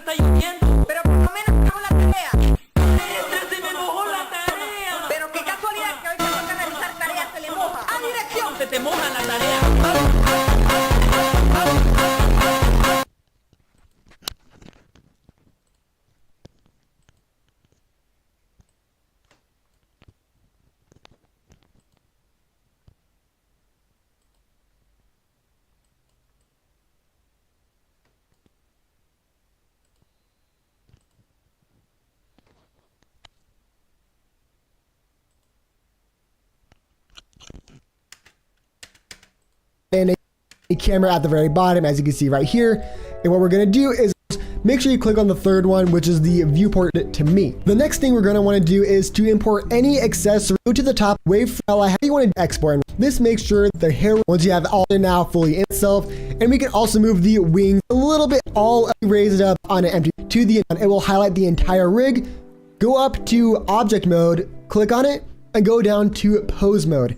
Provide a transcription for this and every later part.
está lloviendo. Pero por lo menos hago la tarea. Maestra, se me mojó la tarea. Pero qué casualidad que hoy que toca realizar tareas se le moja. ¡A dirección! Se te moja la tarea. And a camera at the very bottom, as you can see right here. And what we're going to do is make sure you click on the third one, which is the viewport to me. The next thing we're going to want to do is to import any accessory. Go to the top, wave file, how you want to export. This makes sure the hair, once you have all now fully in itself, and we can also move the wings a little bit, all raise it up on an empty to the, it will highlight the entire rig. Go up to object mode, click on it, and go down to pose mode.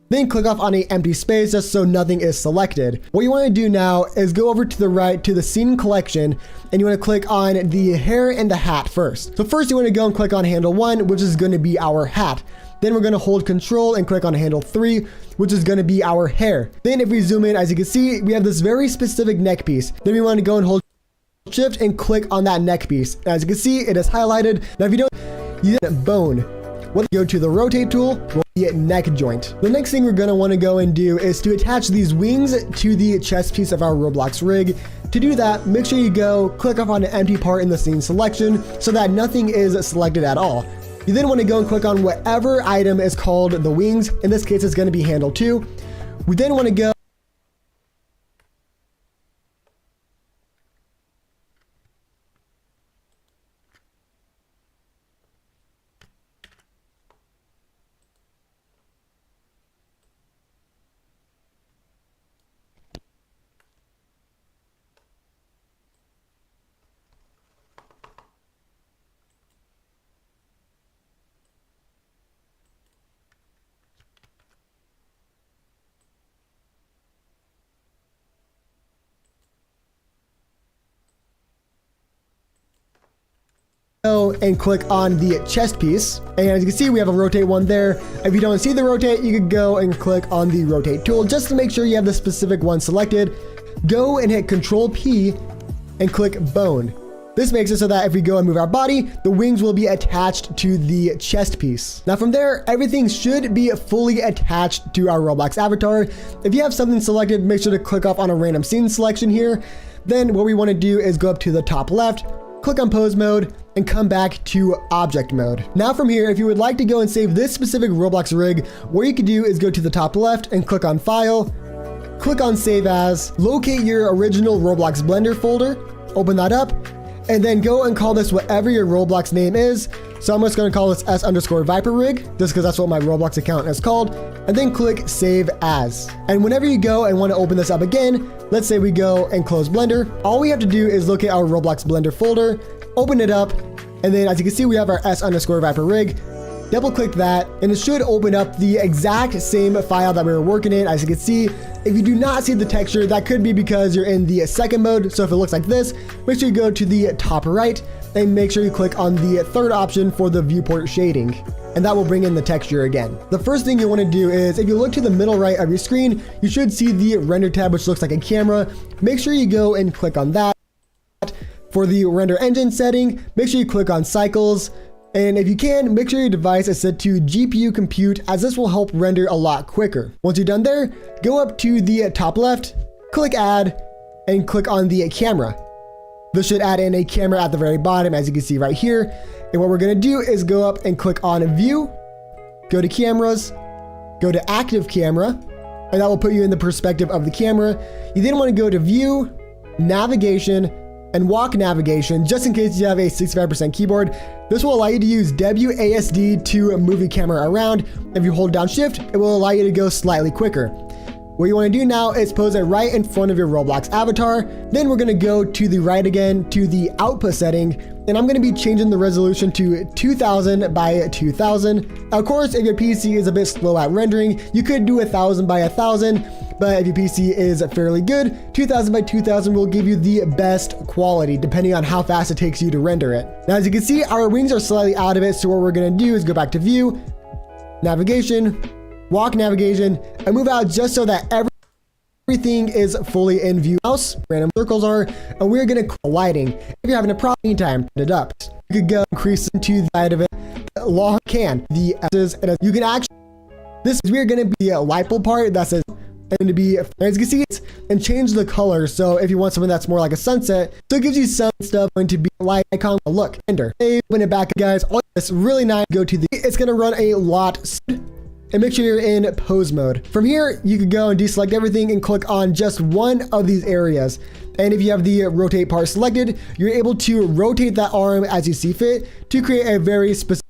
Then click off on an empty space just so nothing is selected. What you want to do now is go over to the right to the scene collection, and you want to click on the hair and the hat first. So first you want to go and click on handle 1, which is going to be our hat. Then we're going to hold control and click on handle 3, which is going to be our hair. Then if we zoom in, as you can see, we have this very specific neck piece. Then we want to go and hold shift and click on that neck piece. As you can see, it is highlighted. Now if you don't, you hit bone. We'll go to the rotate tool, we'll be at neck joint. The next thing we're going to want to go and do is to attach these wings to the chest piece of our Roblox rig. To do that, make sure you go click off on an empty part in the scene selection so that nothing is selected at all. You then want to go and click on whatever item is called the wings. In this case, it's going to be handle 2. We then want to go and click on the chest piece, and as you can see, we have a rotate one there. If you don't see the rotate, you could go and click on the rotate tool just to make sure you have the specific one selected. Go and hit Control P and click bone. This makes it so that if we go and move our body, the wings will be attached to the chest piece. Now from there, everything should be fully attached to our Roblox avatar. If you have something selected, make sure to click off on a random scene selection here. Then what we want to do is go up to the top left, click on pose mode, and come back to object mode. Now from here, if you would like to go and save this specific Roblox rig, what you can do is go to the top left and click on file, click on save as, locate your original Roblox Blender folder, open that up, and then go and call this whatever your Roblox name is. So I'm just going to call this S_Viper rig, just because that's what my Roblox account is called, and then click save as. And whenever you go and want to open this up again, let's say we go and close Blender, all we have to do is locate our Roblox Blender folder, open it up, and then as you can see, we have our S_Viper rig. Double click that, and it should open up the exact same file that we were working in. As you can see, if you do not see the texture, that could be because you're in the second mode. So if it looks like this, make sure you go to the top right and make sure you click on the third option for the viewport shading, and that will bring in the texture again. The first thing you want to do is, if you look to the middle right of your screen, you should see the render tab, which looks like a camera. Make sure you go and click on that. For the render engine setting, make sure you click on cycles. And if you can, make sure your device is set to GPU compute, as this will help render a lot quicker. Once you're done there, go up to the top left, click add, and click on the camera. This should add in a camera at the very bottom, as you can see right here. And what we're going to do is go up and click on view, go to cameras, go to active camera, and that will put you in the perspective of the camera. You then want to go to view, navigation, and walk navigation, just in case you have a 65% keyboard. This will allow you to use WASD to move the camera around. If you hold down shift, it will allow you to go slightly quicker. What you want to do now is pose it right in front of your Roblox avatar. Then we're going to go to the right again to the output setting, and I'm going to be changing the resolution to 2000 by 2000. Of course, if your PC is a bit slow at rendering, you could do 1000 by 1000, but if your PC is fairly good, 2000 by 2000 will give you the best quality depending on how fast it takes you to render it. Now, as you can see, our wings are slightly out of it, so what we're going to do is go back to view, navigation, walk navigation, and move out just so that everything is fully in view. Mouse, random circles are, and we're gonna call lighting. If you're having a problem, meantime, turn it up. You could go increase into the side of it. Long can the S's, and you can actually. This is we're gonna be a light bulb part that says and to be, as you can see, it's and change the color. So if you want something that's more like a sunset, so it gives you some stuff going to be light icon. Look, ender. Open it back, guys. All this really nice. Go to the. It's gonna run a lot. And make sure you're in pose mode. From here, you could go and deselect everything and click on just one of these areas. And if you have the rotate part selected, you're able to rotate that arm as you see fit to create a very specific